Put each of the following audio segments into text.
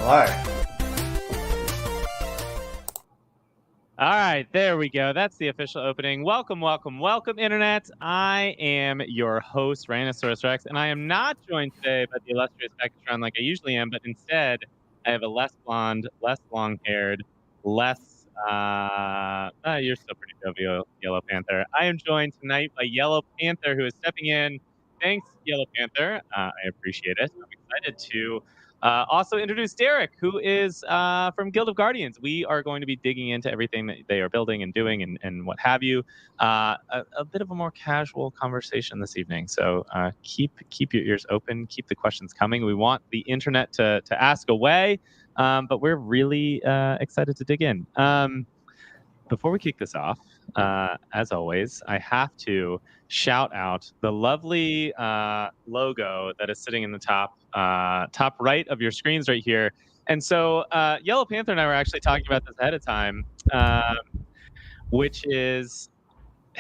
Hello. All right, there we go. That's the official opening. Welcome, Internet. I am your host, Rhinoceros Rex, and I am not joined today by the illustrious Beckatron like I usually am, but instead I have a less blonde, less long-haired, less, you're still pretty jovial, Yellow Panther. I am joined tonight by Yellow Panther, who is stepping in. Thanks, Yellow Panther. I appreciate it. I'm excited to also introduce Derek, who is from Guild of Guardians. We are going to be digging into everything that they are building and doing and what have you. A bit of a more casual conversation this evening. So keep your ears open, keep the questions coming. We want the internet to ask away, but we're really excited to dig in. Before we kick this off, as always, I have to shout out the lovely logo that is sitting in the top right of your screens right here. And so Yellow Panther and I were actually talking about this ahead of time, which is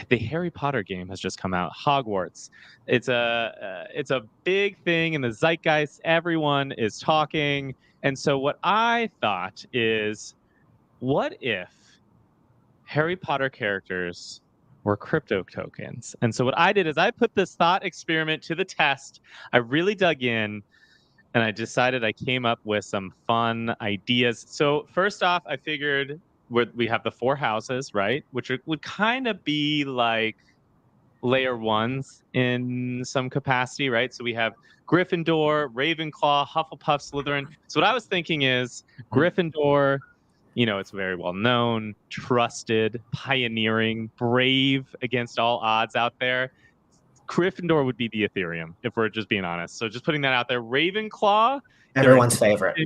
the Harry Potter game has just come out, Hogwarts. It's a big thing in the zeitgeist. Everyone is talking. And so what I thought is, what if Harry Potter characters were crypto tokens? And so what I did is I put this thought experiment to the test. I really dug in and I decided I came up with some fun ideas. So first off, I figured we have the 4 houses, right? Which would kind of be like layer ones in some capacity, right? So we have Gryffindor, Ravenclaw, Hufflepuff, Slytherin. So what I was thinking is Gryffindor, it's very well known, trusted, pioneering, brave against all odds out there. Gryffindor would be the Ethereum, if we're just being honest. So just putting that out there. Ravenclaw, Everyone's favorite.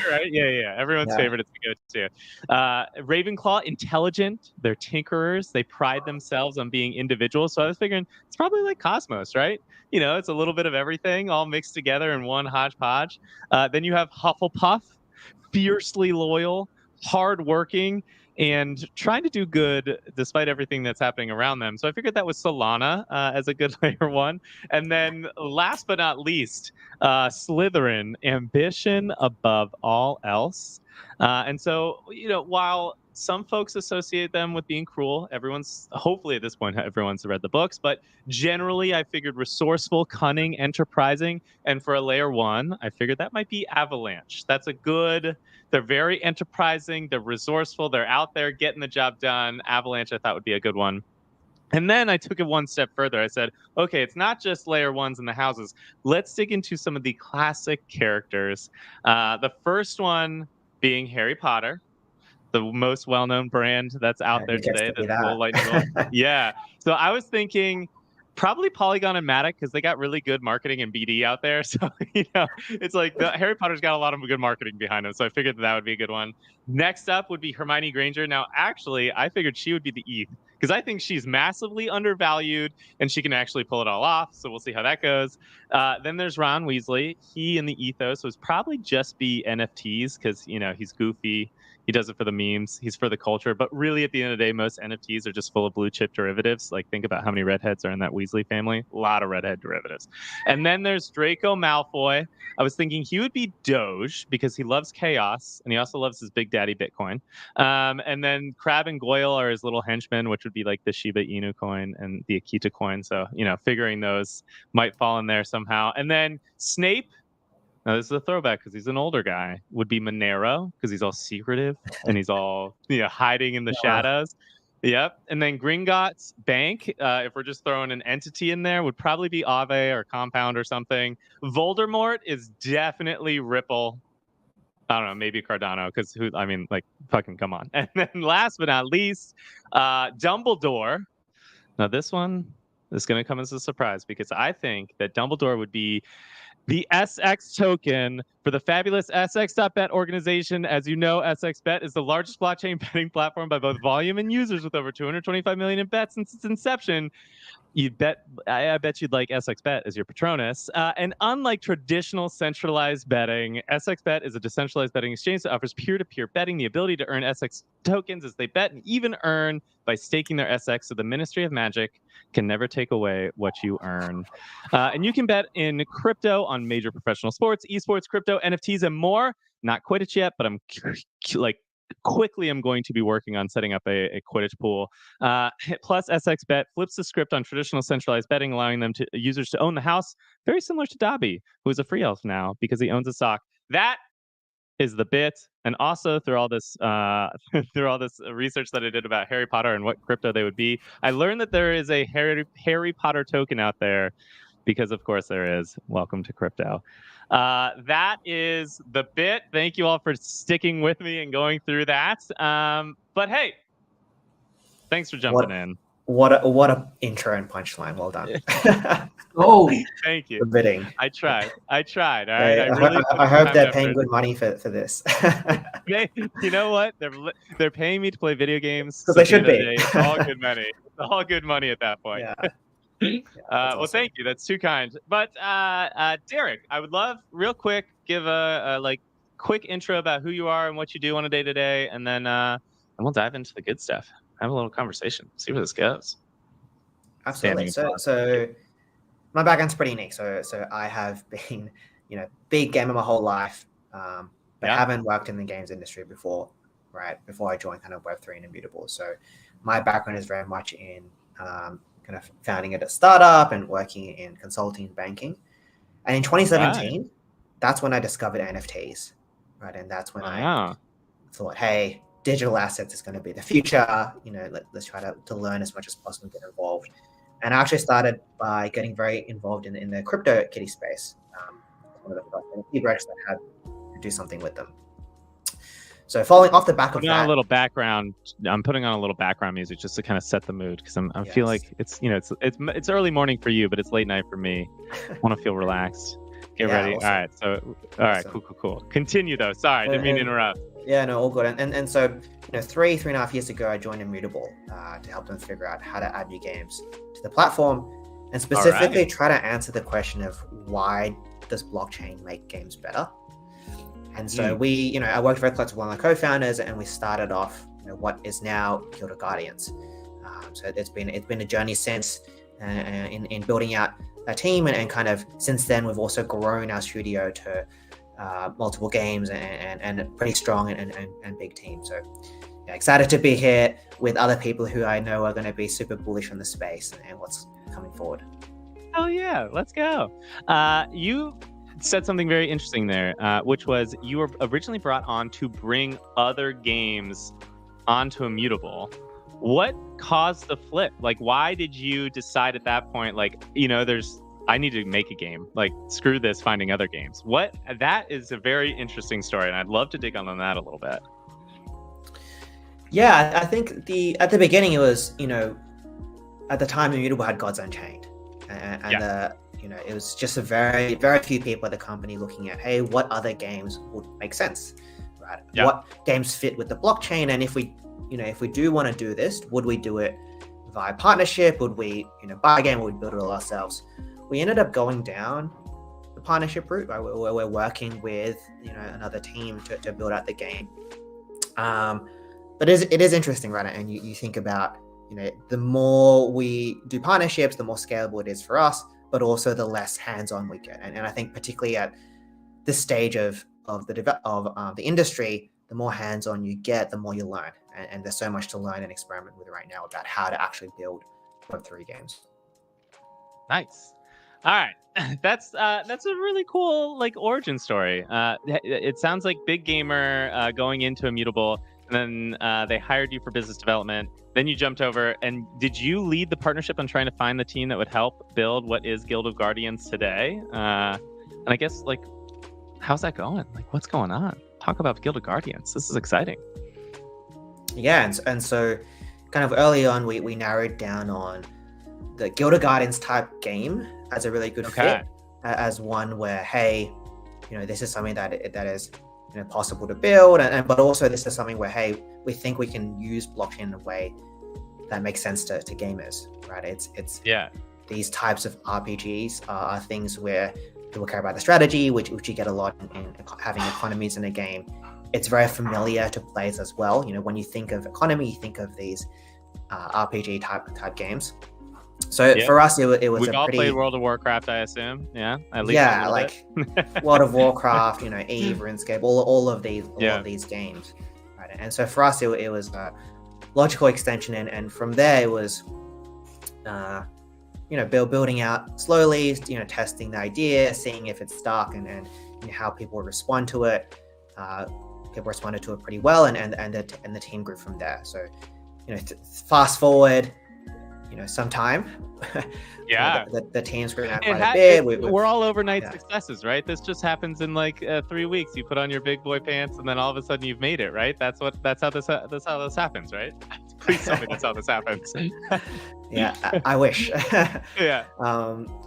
right? Yeah. Everyone's favorite. It's a go-to. Ravenclaw, intelligent. They're tinkerers. They pride themselves on being individuals. So I was figuring it's probably like Cosmos, right? It's a little bit of everything all mixed together in one hodgepodge. Then you have Hufflepuff, fiercely loyal, hardworking, and trying to do good despite everything that's happening around them. So I figured that was Solana as a good layer one. And then last but not least, Slytherin, ambition above all else. And so, while some folks associate them with being cruel, hopefully at this point, everyone's read the books, but generally I figured resourceful, cunning, enterprising. And for a layer one, I figured that might be Avalanche. They're very enterprising, they're resourceful, they're out there getting the job done. Avalanche I thought would be a good one. And then I took it one step further. I said, okay, it's not just layer ones in the houses. Let's dig into some of the classic characters. The first one being Harry Potter, the most well-known brand that's out there today. Yeah. So I was thinking probably Polygon and Matic, because they got really good marketing and BD out there. So, it's like Harry Potter's got a lot of good marketing behind him. So I figured that would be a good one. Next up would be Hermione Granger. Now, actually, I figured she would be the ETH, because I think she's massively undervalued and she can actually pull it all off. So we'll see how that goes. Then there's Ron Weasley. He in the ethos would probably just be NFTs, because, he's goofy. He does it for the memes. He's for the culture. But really, at the end of the day, most NFTs are just full of blue chip derivatives. Like, think about how many redheads are in that Weasley family. A lot of redhead derivatives. And then there's Draco Malfoy. I was thinking he would be Doge, because he loves chaos and he also loves his big daddy Bitcoin. And then Crab and Goyle are his little henchmen, which would be like the Shiba Inu coin and the Akita coin. So, figuring those might fall in there somehow. And then Snape. Now, this is a throwback because he's an older guy, would be Monero, because he's all secretive and he's all hiding in the shadows. Yep. And then Gringotts Bank, if we're just throwing an entity in there, would probably be Aave or Compound or something. Voldemort is definitely Ripple. I don't know, maybe Cardano, because fucking come on. And then last but not least, Dumbledore. Now, this one is going to come as a surprise, because I think that Dumbledore would be the SX token for the fabulous SX.bet organization. As you know, SXBet is the largest blockchain betting platform by both volume and users, with over 225 million in bets since its inception. I bet you'd like SXBet as your Patronus. And unlike traditional centralized betting, SXBet is a decentralized betting exchange that offers peer-to-peer betting, the ability to earn SX tokens as they bet, and even earn by staking their SX. So the Ministry of Magic can never take away what you earn. And you can bet in crypto on major professional sports, esports, crypto, NFTs, and more. not Quidditch yet, but I'm like quickly I'm going to be working on setting up a Quidditch pool. Plus, SXBet flips the script on traditional centralized betting, allowing them to users to own the house, very similar to Dobby, who is a free elf now because he owns a sock. That is the bit. And also through all this research that I did about Harry Potter and what crypto they would be, I learned that there is a Harry Potter token out there, because of course there is. Welcome to crypto. That is the bit. Thank you all for sticking with me and going through that. But hey, thanks for jumping in. What a intro and punchline. Well done. Oh, thank you. Bidding. I tried. All right. I hope they're paying good money for this. You know what? They're paying me to play video games. Because they should be. It's all good money. It's all good money at that point. Yeah. Well, thank you. That's too kind. But Derek, I would love real quick give a quick intro about who you are and what you do on a day to day, and then we'll dive into the good stuff. Have a little conversation. See where this goes. Absolutely. So my background's pretty unique. So I have been, big gamer my whole life, but haven't worked in the games industry before, right? Before I joined kind of Web3 and Immutable. So my background is very much in kind of founding at a startup and working in consulting and banking. And in 2017, that's when I discovered NFTs, right? And that's when I thought, hey, digital assets is going to be the future. Let's try to learn as much as possible and get involved. And I actually started by getting very involved in the crypto kitty space. One of the few projects that had to do something with them. So following off the back of that, I'm putting on a little background music just to kind of set the mood, because I feel like it's early morning for you, but it's late night for me. I want to feel relaxed. Get ready. Awesome. All right. So awesome. Cool. Continue though. Sorry, didn't mean to interrupt. Yeah, no, all good. And so, 3.5 years ago, I joined Immutable to help them figure out how to add new games to the platform, and specifically try to answer the question of why does blockchain make games better? And so I worked very close with one of my co-founders, and we started off what is now Guild of Guardians. So it's been a journey since in building out a team, and kind of since then we've also grown our studio to multiple games and a pretty strong and big team. So excited to be here with other people who I know are going to be super bullish on the space and what's coming forward. Oh yeah, let's go. You said something very interesting there, which was you were originally brought on to bring other games onto Immutable. What caused the flip? Why did you decide at that point, I need to make a game. Screw this, finding other games. That is a very interesting story, and I'd love to dig on that a little bit. Yeah, I think at the beginning it was, at the time Immutable had Gods Unchained, and it was just a very, very few people at the company looking at, hey, what other games would make sense, right? Yeah. What games fit with the blockchain, and if we do want to do this, would we do it via partnership? Would we, buy a game, or would we build it all ourselves? We ended up going down the partnership route, right? We're working with another team to build out the game. But it is interesting, right? And you think about the more we do partnerships, the more scalable it is for us, but also the less hands-on we get. And I think particularly at this stage of the industry, the more hands-on you get, the more you learn. And there's so much to learn and experiment with right now about how to actually build Web3 games. Nice. All right, that's a really cool origin story. It sounds like big gamer going into Immutable, and then they hired you for business development. Then you jumped over, and did you lead the partnership on trying to find the team that would help build what is Guild of Guardians today? And I guess how's that going? What's going on? Talk about Guild of Guardians. This is exciting. Yeah, and so kind of early on, we narrowed down on the Guild of Guardians type game as a really good fit, as one where, hey, this is something that is possible to build, but also this is something where, hey, we think we can use blockchain in a way that makes sense to gamers, right? It's these types of RPGs are things where people care about the strategy, which you get a lot in having economies in a game. It's very familiar to players as well. When you think of economy, you think of these RPG type games. So for us, it was We've a all pretty... played World of Warcraft, I assume. Yeah, at least yeah, like World of Warcraft, Eve, RuneScape, all of these games, right? And so for us, it was a logical extension, and from there it was, building out slowly, testing the idea, seeing if it's stuck, and how people would respond to it. People responded to it pretty well, and the team grew from there. So, fast forward, some time. Yeah, the team's grown out quite a bit. We're all overnight successes, right? This just happens in like 3 weeks. You put on your big boy pants, and then all of a sudden you've made it, right? That's how this happens, right? Please tell me that's how this happens. Yeah, I wish. Yeah.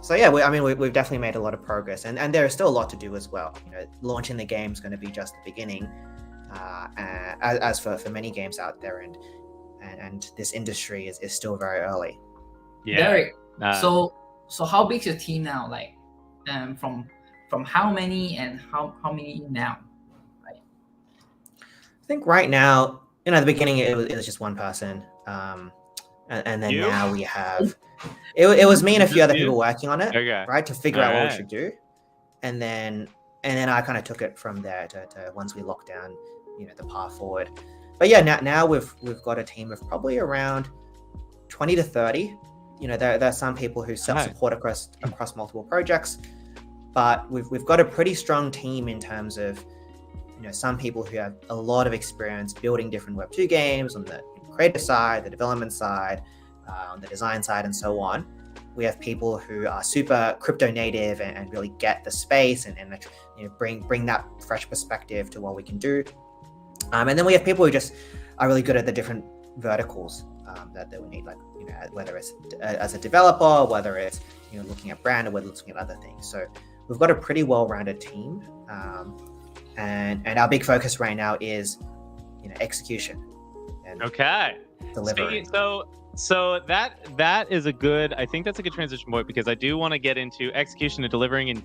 So yeah, we've definitely made a lot of progress, and there is still a lot to do as well. Launching the game is going to be just the beginning, as for many games out there, and this industry is still very early. Yeah. Derek, so how big is your team now? Like, from how many and how many now? Right. I think right now, at the beginning it was just one person, and then now we have it was me and a few other people working on it, right, to figure out what we should do, and then I kind of took it from there to once we locked down, the path forward. But yeah, now we've got a team of probably around 20 to 30. There are some people who self-support across multiple projects, but we've got a pretty strong team in terms of, some people who have a lot of experience building different Web2 games on the creative side, the development side, on the design side, and so on. We have people who are super crypto native and really get the space and bring that fresh perspective to what we can do. And then we have people who just are really good at the different verticals that we need, like, whether it's as a developer, whether it's, looking at brand, or whether it's looking at other things. So we've got a pretty well-rounded team. And our big focus right now is, execution. And delivering. So that is a good, I think that's a good transition point, because I do want to get into execution and delivering, and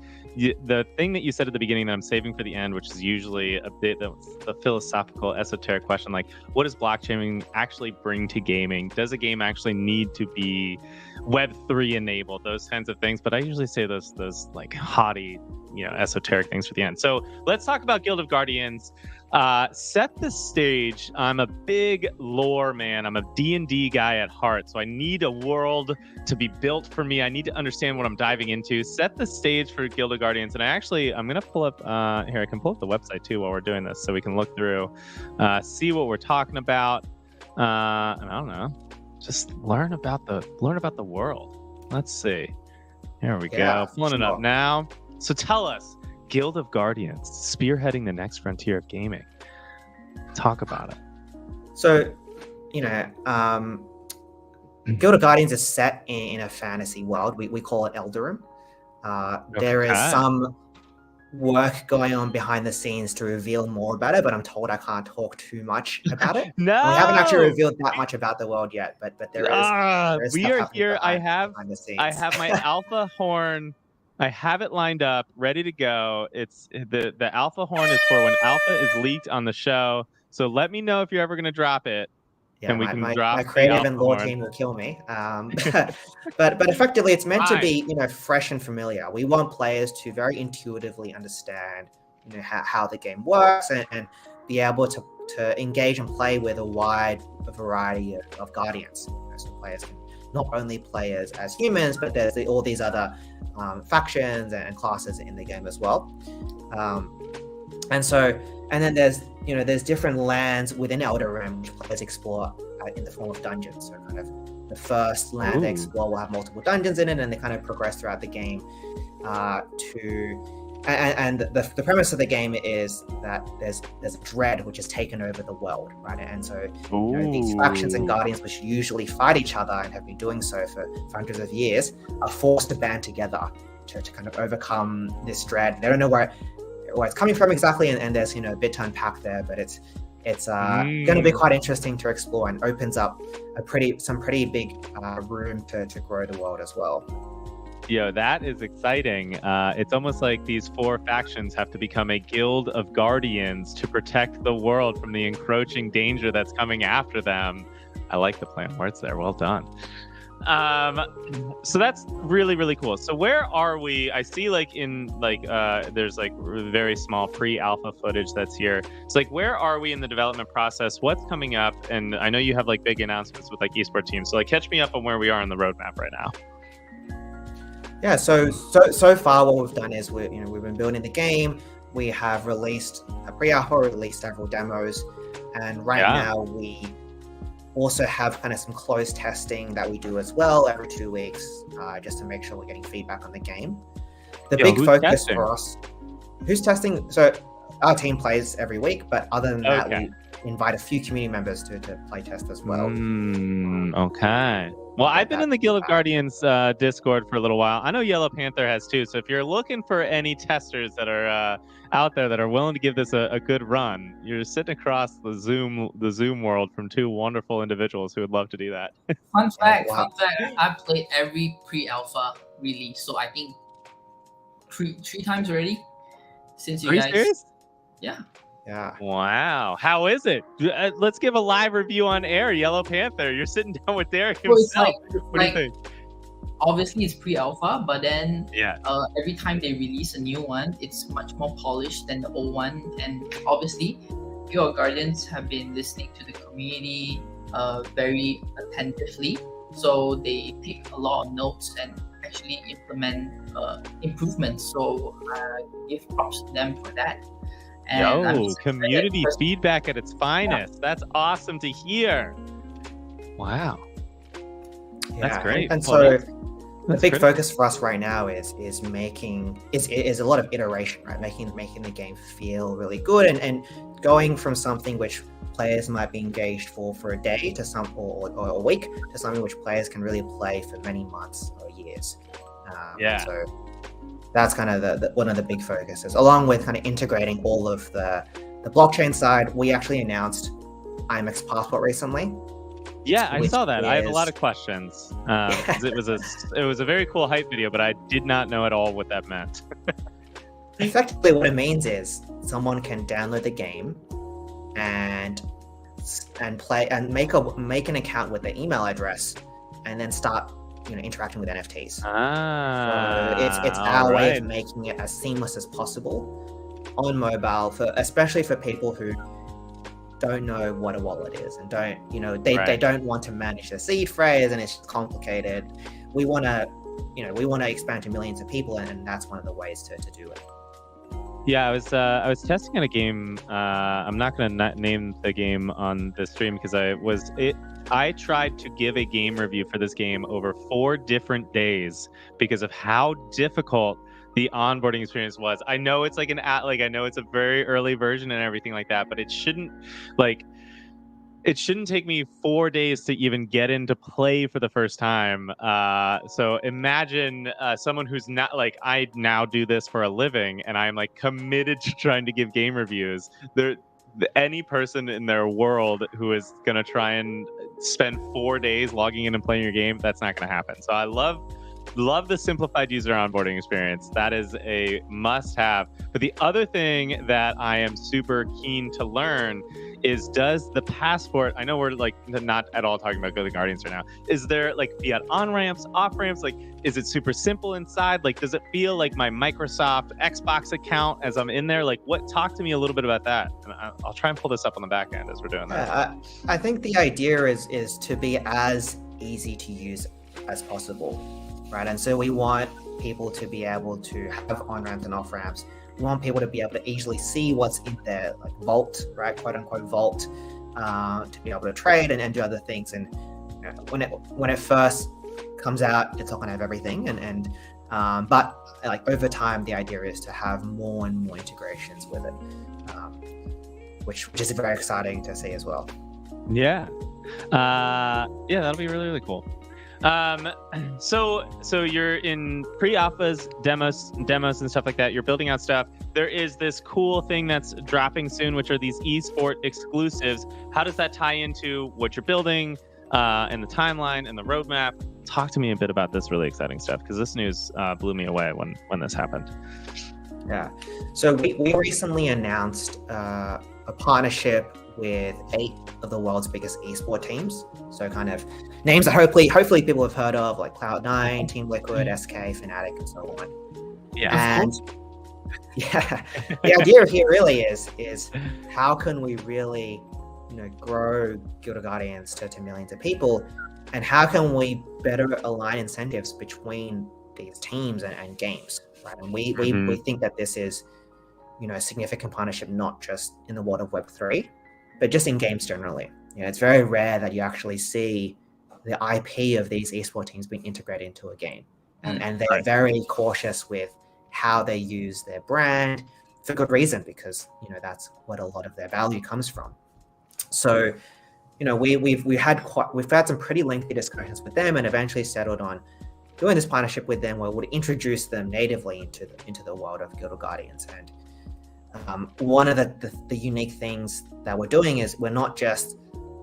the thing that you said at the beginning that I'm saving for the end, which is usually a bit of a philosophical, esoteric question, like, what does blockchain actually bring to gaming? Does a game actually need to be Web3 enabled? Those kinds of things. But I usually say those like haughty, esoteric things for the end. So let's talk about Guild of Guardians. Set the stage. I'm a big lore man. I'm a D&D guy at heart, so I need a world to be built for me. I need to understand what I'm diving into. Set the stage for Guild of Guardians. And I'm gonna pull up here. I can pull up the website too while we're doing this, so we can look through, see what we're talking about. And I don't know, just learn about the world. Let's see. Here we go. Pulling it up now. So tell us, Guild of Guardians, spearheading the next frontier of gaming. Talk about it. So, Guild of Guardians is set in a fantasy world. We call it Eldarim. There is some work going on behind the scenes to reveal more about it, but I'm told I can't talk too much about it. No, we haven't actually revealed that much about the world yet, but there is. We are here. I have my alpha horn. I have it lined up, ready to go. It's the alpha horn is for when alpha is leaked on the show. So let me know if you're ever going to drop it. Yeah, and we can drop my creative and lore team will kill me. But effectively, it's meant to be, fresh and familiar. We want players to very intuitively understand, how the game works, and be able to engage and play with a wide variety of guardians. So players can not only play as humans, but there's all these other factions and classes in the game as well. And then there's different lands within Eldarim which players explore in the form of dungeons. So kind of the first land they explore will have multiple dungeons in it, and they kind of progress throughout the game and the premise of the game is that there's a dread which has taken over the world, right? And so these factions and guardians, which usually fight each other and have been doing so for hundreds of years, are forced to band together to kind of overcome this dread. They don't know where it's coming from exactly, and there's a bit to unpack there, but it's going to be quite interesting to explore, and opens up some pretty big room to grow the world as well. Yo, that is exciting. It's almost like these 4 factions have to become a guild of guardians to protect the world from the encroaching danger that's coming after them. I like the play on words there. Well done. So that's really, really cool. So where are we? I see like in like there's like very small pre-alpha footage that's here. It's like, where are we in the development process? What's coming up? And I know you have like big announcements with like esport teams. So like catch me up on where we are on the roadmap right now. Yeah, so far what we've done is we've been building the game. We have released a pre-alpha, released several demos, and right now we also have kind of some closed testing that we do as well every 2 weeks, just to make sure we're getting feedback on the game. The big focus for us, who's testing? So our team plays every week, but other than that, we invite a few community members to play test as well. Okay. Well, I've been in the Guild of Guardians Discord for a little while. I know Yellow Panther has too. So if you're looking for any testers that are out there that are willing to give this a good run, you're sitting across the Zoom world from two wonderful individuals who would love to do that. Fun fact, I've played every pre-alpha release, so I think three times already since you guys. Serious? Yeah. Yeah. Wow. How is it? Let's give a live review on air. Yellow Panther, you're sitting down with Derek himself. What do you think? Obviously, it's pre-alpha, but then every time they release a new one, it's much more polished than the old one. And obviously, your Guardians have been listening to the community very attentively. So they take a lot of notes and actually implement improvements. So give props to them for that. And community feedback at its finest. Yeah. That's awesome to hear. Wow. Yeah. That's great. And so the big focus for us right now is a lot of iteration, right? Making the game feel really good and going from something which players might be engaged for a day to or a week to something which players can really play for many months or years. So that's kind of one of the big focuses, along with kind of integrating all of the blockchain side. We actually announced IMX Passport recently. Yeah, I saw that. I have a lot of questions. It was a very cool hype video, but I did not know at all what that meant. Effectively, what it means is someone can download the game and play and make an account with their email address, and then start interacting with NFTs. So it's our way of making it as seamless as possible on mobile, especially for people who don't know what a wallet is and they don't want to manage the seed phrase, and it's complicated. We want to expand to millions of people, and that's one of the ways to do it. Yeah, I was testing in a game. I'm not going to name the game on the stream because I tried to give a game review for this game over 4 different days because of how difficult the onboarding experience was. I know it's like I know it's a very early version and everything like that, but it shouldn't take me 4 days to even get into play for the first time. So imagine someone who's not I now do this for a living and I'm committed to trying to give game reviews. Any person in their world who is going to try and spend 4 days logging in and playing your game, that's not going to happen. So I love the simplified user onboarding experience. That is a must-have. But the other thing that I am super keen to learn is, does the passport, I know we're not at all talking about Guild of Guardians right now, is there fiat on-ramps, off-ramps? Is it super simple inside? Does it feel like my Microsoft Xbox account as I'm in there? Talk to me a little bit about that. And I'll try and pull this up on the back end as we're doing that. I think the idea is to be as easy to use as possible, right? And so we want people to be able to have on-ramps and off-ramps. We want people to be able to easily see what's in their vault, right? "Quote unquote" vault, to be able to trade and do other things. And when it first comes out, it's not going to have everything. But over time, the idea is to have more and more integrations with it, which is very exciting to see as well. Yeah. That'll be really, really cool. So you're in pre-alphas, demos and stuff like that. You're building out stuff. There is this cool thing that's dropping soon, which are these esport exclusives. How does that tie into what you're building, and the timeline and the roadmap? Talk to me a bit about this really exciting stuff, because this news blew me away when this happened. Yeah. So we recently announced a partnership with 8 of the world's biggest esport teams. So kind of names that hopefully people have heard of, like Cloud9, Team Liquid, SK, Fnatic, and so on. Yeah. And the idea here really is how can we really, grow Guild of Guardians to millions of people, and how can we better align incentives between these teams and games, right? And we think that this is, a significant partnership, not just in the world of Web3, but just in games generally. It's very rare that you actually see the IP of these esports teams being integrated into a game, and they're very cautious with how they use their brand, for good reason, because that's what a lot of their value comes from. So we've had some pretty lengthy discussions with them, and eventually settled on doing this partnership with them where we would introduce them natively into the world of Guild of Guardians. And one of the unique things that we're doing is we're not just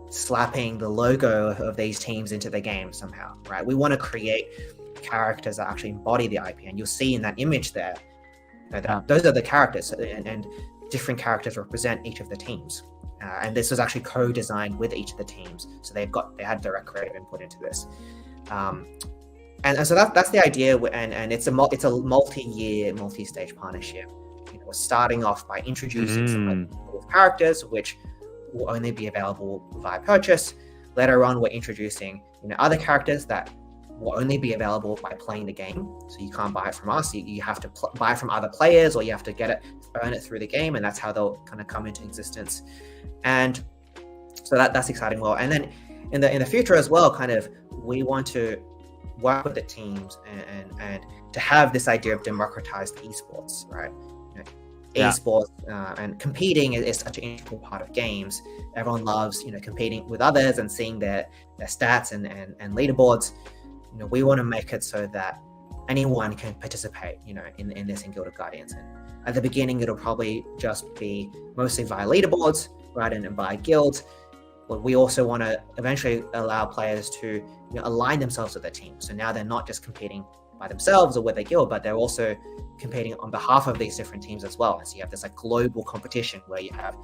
slapping the logo of these teams into the game somehow, right? We want to create characters that actually embody the IP, and you'll see in that image there, those are the characters, and different characters represent each of the teams. And this was actually co-designed with each of the teams, so they had direct creative input into this. And so that's the idea, and it's a multi-year, multi-stage partnership. We're starting off by introducing some characters, which will only be available via purchase. Later on, we're introducing other characters that will only be available by playing the game. So you can't buy it from us. You have to buy it from other players, or you have to earn it through the game, and that's how they'll kind of come into existence. And so that's exciting. Well, and then in the future as well, kind of we want to work with the teams and to have this idea of democratized esports, right? Esports and competing is such an integral part of games. Everyone loves competing with others and seeing their stats and leaderboards. We want to make it so that anyone can participate in this in Guild of Guardians. And at the beginning, it'll probably just be mostly via leaderboards, right, and by guilds. But we also want to eventually allow players to align themselves with their team. So now they're not just competing by themselves or with their guild, but they're also competing on behalf of these different teams as well. And so you have this global competition where you have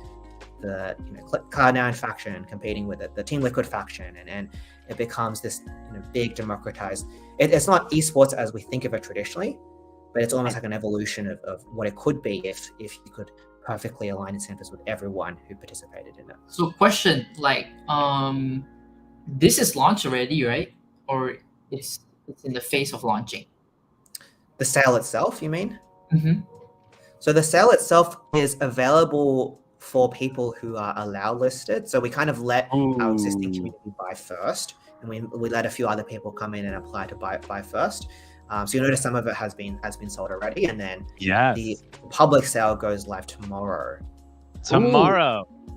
the Cloud9 faction competing with the Team Liquid faction, and it becomes this big democratized. It's not esports as we think of it traditionally, but it's almost like an evolution of what it could be if you could perfectly align incentives with everyone who participated in it. So question, this is launched already, right? Or it's in the phase of launching? The sale itself, you mean? Mm-hmm. So the sale itself is available for people who are allow listed. So we kind of let our existing community buy first, and we let a few other people come in and apply to buy first. So you'll notice some of it has been sold already, and then the public sale goes live tomorrow.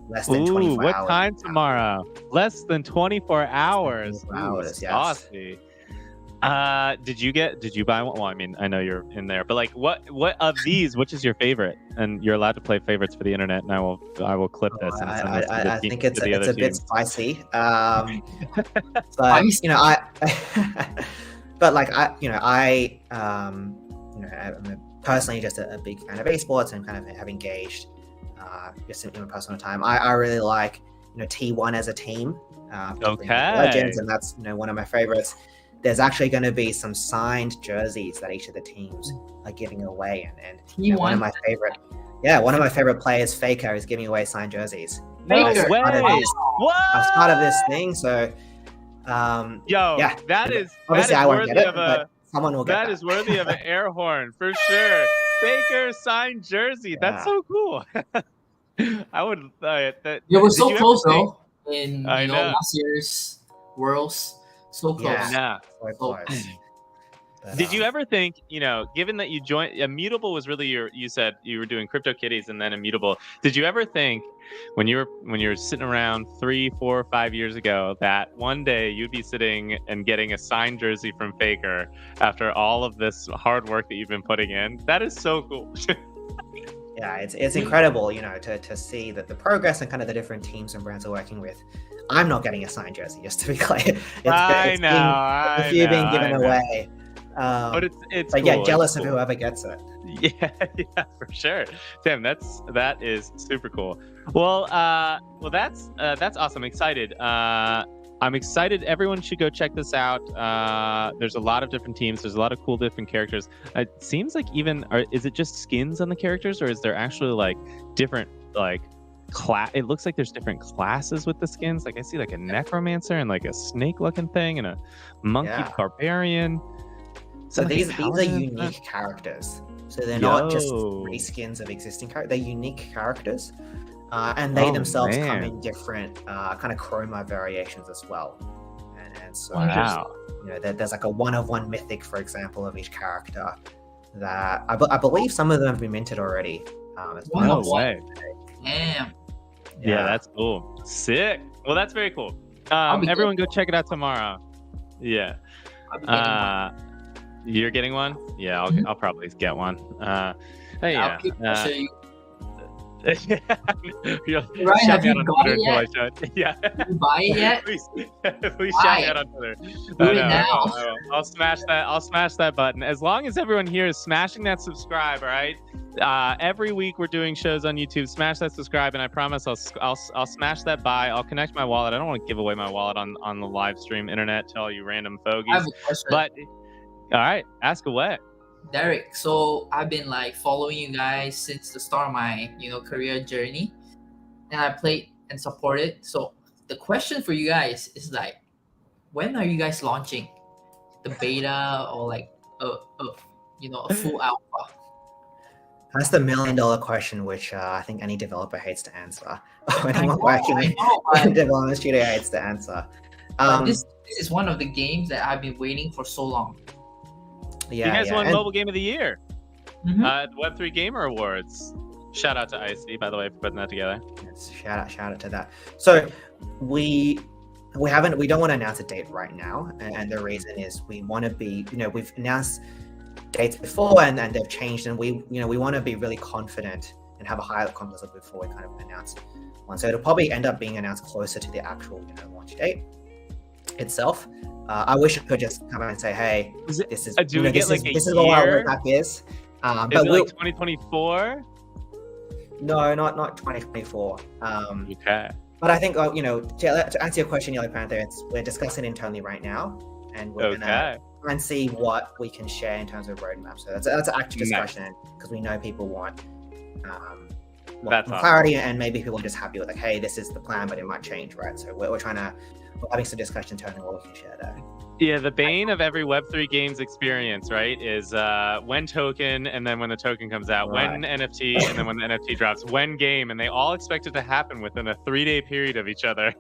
Less than 24 hours. What time tomorrow? Less than 24 hours. 24 hours, yes. Saucy. Did you buy one? Well, I mean, I know you're in there, but what of these, which is your favorite? And you're allowed to play favorites for the internet, and I will clip this. And I think it's a bit spicy. But I'm personally just a big fan of esports and kind of have engaged just in my personal time. I really like T1 as a team. Legends, and that's one of my favorites. There's actually going to be some signed jerseys that each of the teams are giving away, and one of my favorite players, Faker, is giving away signed jerseys. As part of this thing, so that is obviously I won't get it, but someone will get that. That is worthy of an air horn for sure. Faker signed jersey. That's so cool. I would. We're so close though. In last year's Worlds. So close. Yeah. So close. Did you ever think, given that you joined, Immutable was really you said you were doing CryptoKitties and then Immutable. Did you ever think when you were sitting around 3, 4, 5 years ago that one day you'd be sitting and getting a signed jersey from Faker after all of this hard work that you've been putting in? That is so cool. Yeah, it's incredible, to see that the progress and kind of the different teams and brands are working with. I'm not getting a signed jersey, just to be clear. It's being given away. But it's but cool. yeah, jealous of whoever gets it. Yeah, for sure. Damn, that is super cool. Well, that's awesome. I'm excited. I'm excited. Everyone should go check this out. There's a lot of different teams. There's a lot of cool different characters. It seems like is it just skins on the characters, or is there actually like different like it looks like there's different classes with the skins. Like I see like a necromancer and like a snake looking thing and a monkey barbarian. So these are unique characters. So they're not just reskins of existing characters. They're unique characters. And they themselves come in different kind of chroma variations as well. And so there's like a 1-of-1 mythic, for example, of each character that I believe some of them have been minted already. No way. Damn. Yeah, that's cool. Sick. Well, that's very cool. Everyone go check it out tomorrow. Yeah. You're getting one? Yeah, I'll probably get one. Hey, yeah. Ryan, have you got it yet? Yeah. Did you buy it yet? Please shout me out on Twitter. Do it now. I'll smash that button. As long as everyone here is smashing that subscribe, all right? Every week we're doing shows on YouTube. Smash that subscribe, and I promise I'll smash that buy. I'll connect my wallet. I don't want to give away my wallet on the live stream internet to all you random fogies. I have a question. But all right, ask away. Derek, so I've been like following you guys since the start of my career journey, and I played and supported. So the question for you guys is like, when are you guys launching the beta or like a full alpha? That's the $1 million question, which I think any developer hates to answer. Anyone working in a development studio hates to answer. This is one of the games that I've been waiting for so long. Yeah, you guys won Mobile Game of the Year at Web3 Gamer Awards. Shout out to Icy, by the way, for putting that together. Yes, shout out to that. So we don't want to announce a date right now, and the reason is we want to be, we've announced dates before and they've changed, and we want to be really confident and have a higher confidence before we kind of announce one. So it'll probably end up being announced closer to the actual launch date itself. I wish I could just come out and say, hey, this is what our roadmap is. But is it like 2024? No, not 2024. Okay. But I think, to answer your question, Yellow Panther, we're discussing internally right now, and we're going to try and see what we can share in terms of roadmap. So that's an active discussion, because we know people want clarity, and maybe people are just happy with like, hey, this is the plan, but it might change, right? So we're having some discussion internally what we can share there. Yeah, the bane of every Web3 games experience, right, is when token, and then when the token comes out, when NFT, and then when the NFT drops, when game, and they all expect it to happen within a 3-day period of each other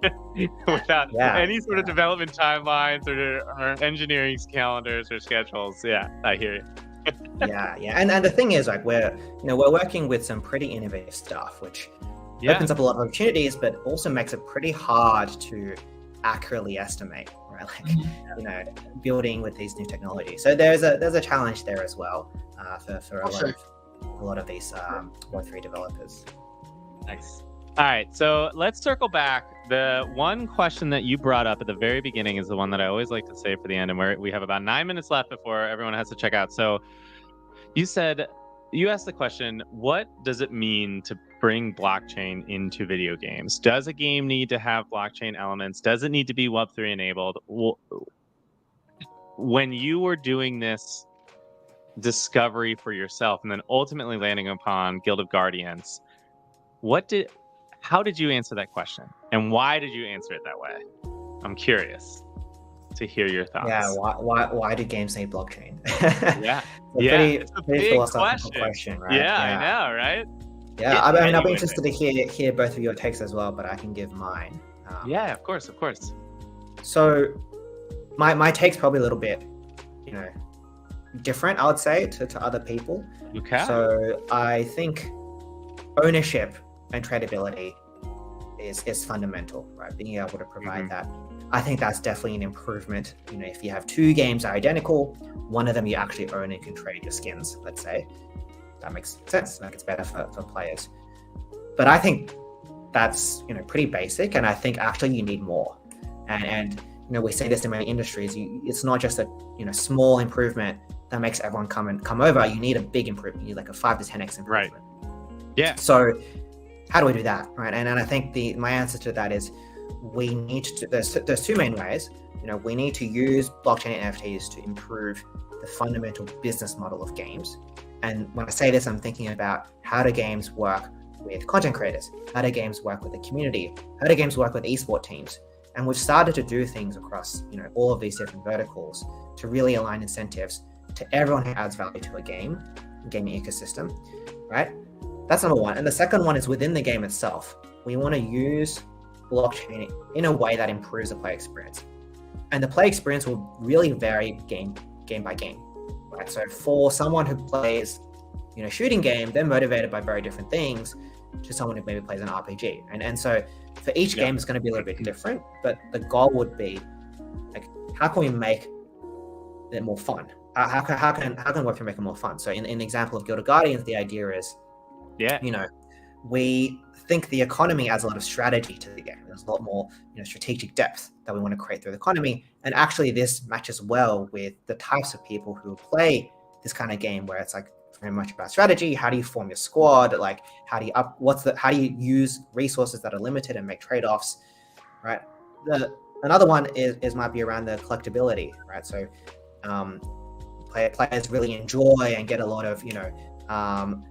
without any sort of development timelines or engineering calendars or schedules. Yeah, I hear you. yeah. And the thing is, like, we're working with some pretty innovative stuff, which opens up a lot of opportunities, but also makes it pretty hard to accurately estimate, right? Like, building with these new technologies. So there's a challenge there as well for a lot of these Web3 developers. Nice. All right, so let's circle back. The one question that you brought up at the very beginning is the one that I always like to save for the end, and we have about 9 minutes left before everyone has to check out. So you asked the question, what does it mean to bring blockchain into video games? Does a game need to have blockchain elements? Does it need to be Web3 enabled? When you were doing this discovery for yourself and then ultimately landing upon Guild of Guardians, how did you answer that question? And why did you answer it that way? I'm curious to hear your thoughts. Yeah, why do games need blockchain? It's a pretty philosophical question, right? Yeah, I know, right? Yeah, I'll be interested to hear both of your takes as well, but I can give mine. Yeah, of course. So my take's probably a little bit, different, I would say, to other people. Okay. So I think ownership and tradability is fundamental, right? Being able to provide that. I think that's definitely an improvement. If you have 2 games that are identical, one of them you actually own and can trade your skins, let's say, that makes sense. Like, it's better for players. But I think that's pretty basic, and I think actually you need more. And we see this in many industries. It's not just a small improvement that makes everyone come over. You need a big improvement. You need like a 5 to 10x improvement. Right. Yeah. So how do we do that, right? And I think my answer to that is we need to. There's two main ways. We need to use blockchain and NFTs to improve the fundamental business model of games. And when I say this, I'm thinking about how do games work with content creators? How do games work with the community? How do games work with esport teams? And we've started to do things across, all of these different verticals to really align incentives to everyone who adds value to a gaming ecosystem, right? That's number one. And the second one is within the game itself. We want to use blockchain in a way that improves the play experience. And the play experience will really vary game by game, right? So for someone who plays, shooting game, they're motivated by very different things to someone who maybe plays an RPG. And so for each game, it's going to be a little bit different, but the goal would be like, how can we make it more fun? How can Web3 make it more fun? So in the example of Guild of Guardians, the idea is, we think the economy adds a lot of strategy to the game. There's a lot more, strategic depth that we want to create through the economy. And actually this matches well with the types of people who play this kind of game where it's like very much about strategy. How do you form your squad? Like, how do you use resources that are limited and make trade-offs, right? Another one might be around the collectability, right? So players really enjoy and get a lot of,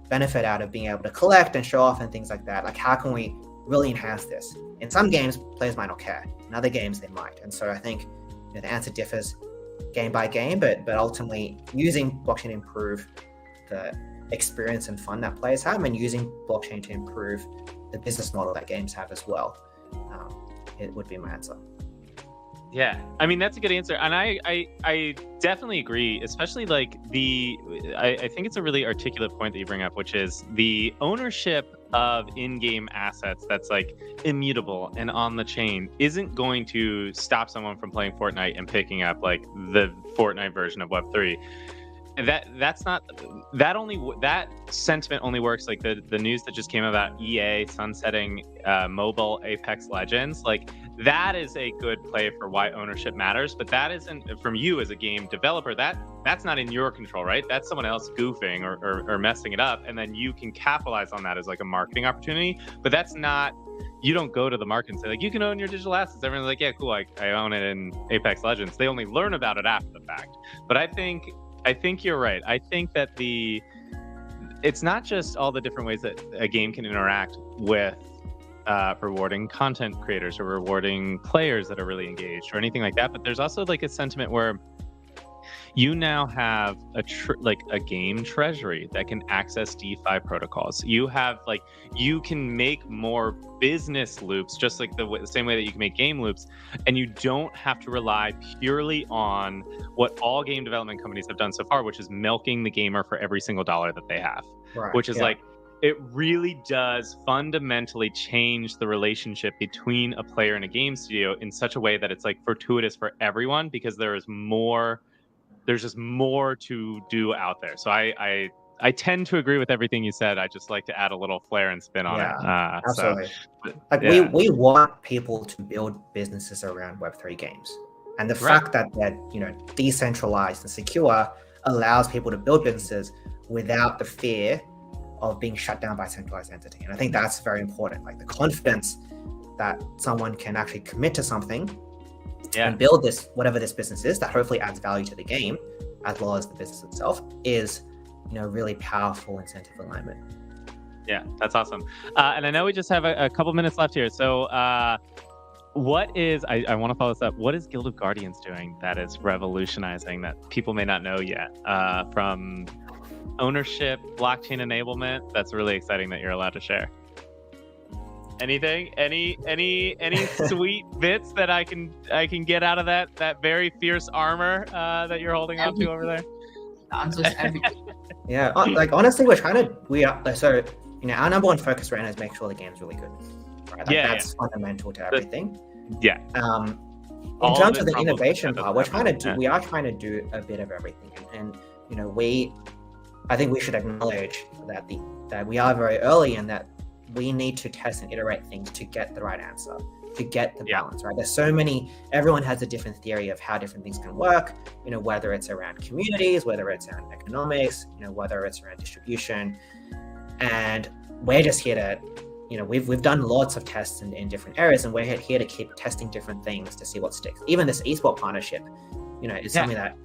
benefit out of being able to collect and show off and things like that. Like, how can we really enhance this? In some games, players might not care. In other games, they might. And so I think the answer differs game by game, but ultimately using blockchain to improve the experience and fun that players have, and using blockchain to improve the business model that games have as well, it would be my answer. Yeah, I mean, that's a good answer. And I definitely agree, especially like I think it's a really articulate point that you bring up, which is the ownership of in-game assets that's like immutable and on the chain isn't going to stop someone from playing Fortnite and picking up like the Fortnite version of Web3. That sentiment only works like the news that just came about EA sunsetting mobile Apex Legends. Like, that is a good play for why ownership matters, but that isn't from you as a game developer. That's not in your control, right? That's someone else goofing or messing it up, and then you can capitalize on that as like a marketing opportunity. But that's not, you don't go to the market and say like, you can own your digital assets. Everyone's like, yeah, cool, I own it in Apex Legends. They only learn about it after the fact. But I think you're right. I think that it's not just all the different ways that a game can interact with rewarding content creators or rewarding players that are really engaged or anything like that, but there's also like a sentiment where you now have a game treasury that can access DeFi protocols. You can make more business loops, just like the same way that you can make game loops, and you don't have to rely purely on what all game development companies have done so far, which is milking the gamer for every single dollar that they have, right, which is like, it really does fundamentally change the relationship between a player and a game studio in such a way that it's like fortuitous for everyone, because there's just more to do out there. So I tend to agree with everything you said. I just like to add a little flair and spin on it. Absolutely. We want people to build businesses around Web3 games. And the fact that they're decentralized and secure allows people to build businesses without the fear of being shut down by a centralized entity. And I think that's very important. Like, the confidence that someone can actually commit to something and build this, whatever this business is, that hopefully adds value to the game as well as the business itself, is really powerful incentive alignment. Yeah, that's awesome. And I know we just have a couple minutes left here. So what is, I want to follow this up, what is Guild of Guardians doing that is revolutionizing that people may not know yet? From ownership, blockchain enablement, that's really exciting that you're allowed to share. Anything? Any sweet bits that I can get out of that very fierce armor that you're holding on to over there? The answer is everything. Yeah, like, honestly, our number one focus right now is make sure the game's really good. Right? Like, that's fundamental to everything. Yeah. In terms of the innovation part, we are trying to do a bit of everything, and I think we should acknowledge that we are very early, and that we need to test and iterate things to get the right answer. to get the balance, right? There's so many, everyone has a different theory of how different things can work, whether it's around communities, whether it's around economics, whether it's around distribution. And we're just here to, we've done lots of tests in different areas, and we're here to keep testing different things to see what sticks. Even this esport partnership, is something that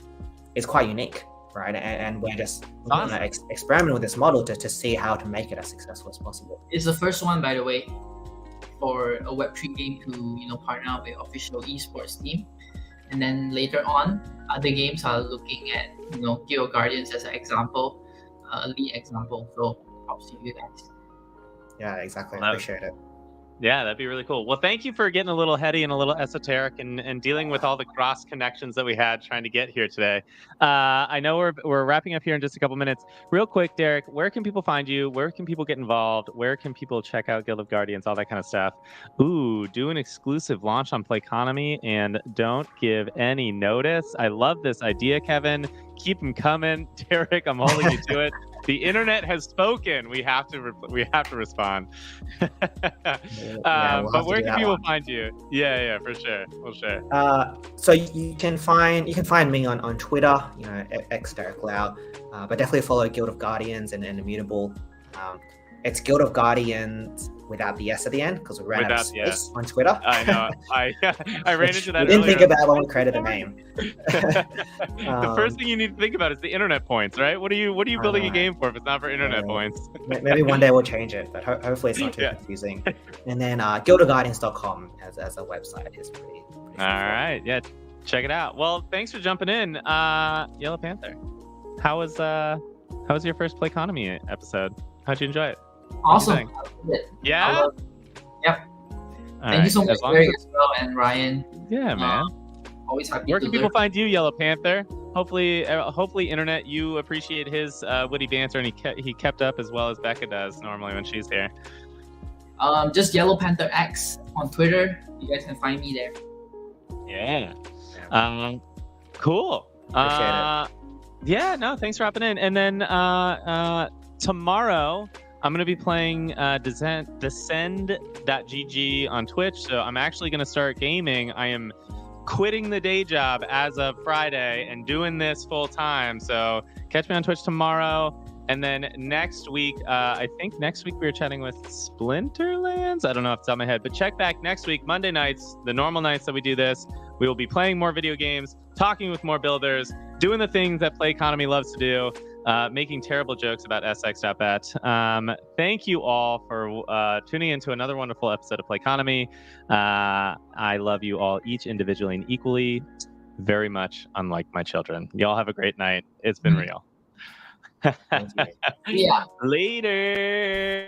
is quite unique, right? And we're just going to experiment with this model to see how to make it as successful as possible. It's the first one, by the way, for a Web3 game to partner up with official esports team. And then later on, other games are looking at Guild of Guardians as an example, a lead example. So props to you guys. Yeah, exactly. I appreciate it. Yeah, that'd be really cool. Well, thank you for getting a little heady and a little esoteric and dealing with all the cross connections that we had trying to get here today. I know we're wrapping up here in just a couple minutes. Real quick, Derek, where can people find you? Where can people get involved? Where can people check out Guild of Guardians, all that kind of stuff? Ooh, do an exclusive launch on Playconomy and don't give any notice. I love this idea, Kevin. Keep them coming. Derek, I'm holding you to it. The internet has spoken. We have to respond. But where can people find you? Yeah, for sure. We'll share. So you can find me on Twitter, X Derek Lau, but definitely follow Guild of Guardians and Immutable. It's Guild of Guardians without the S at the end because we ran out of space on Twitter. I know. I ran into that. We didn't think about when we created the name. The first thing you need to think about is the internet points, right? What are you building a game for if it's not for internet points? Maybe one day we'll change it, but hopefully it's not too confusing. And then guildofguardians.com as a website is pretty all right, yeah, check it out. Well, thanks for jumping in, Yellow Panther. How was your first Playconomy episode? How'd you enjoy it? Awesome. Yeah. Yep. Thank you so much, Greg, as well, and Ryan. Yeah, man. Always happy. Where can people find you, Yellow Panther? Hopefully, internet, you appreciate his witty banter, and he kept up as well as Becca does normally when she's here. Just Yellow Panther X on Twitter. You guys can find me there. Yeah. Cool. Appreciate it. Yeah. No, thanks for hopping in. And then tomorrow, I'm going to be playing Descend.gg on Twitch. So I'm actually going to start gaming. I am quitting the day job as of Friday and doing this full time. So catch me on Twitch tomorrow. And then next week, I think next week we were chatting with Splinterlands. I don't know if it's on my head, but check back next week, Monday nights, the normal nights that we do this. We will be playing more video games, talking with more builders, doing the things that Playconomy loves to do. Making terrible jokes about SX.bet. Thank you all for tuning into another wonderful episode of Playconomy. I love you all, each individually and equally, very much unlike my children. Y'all have a great night. It's been real. Yeah. Later.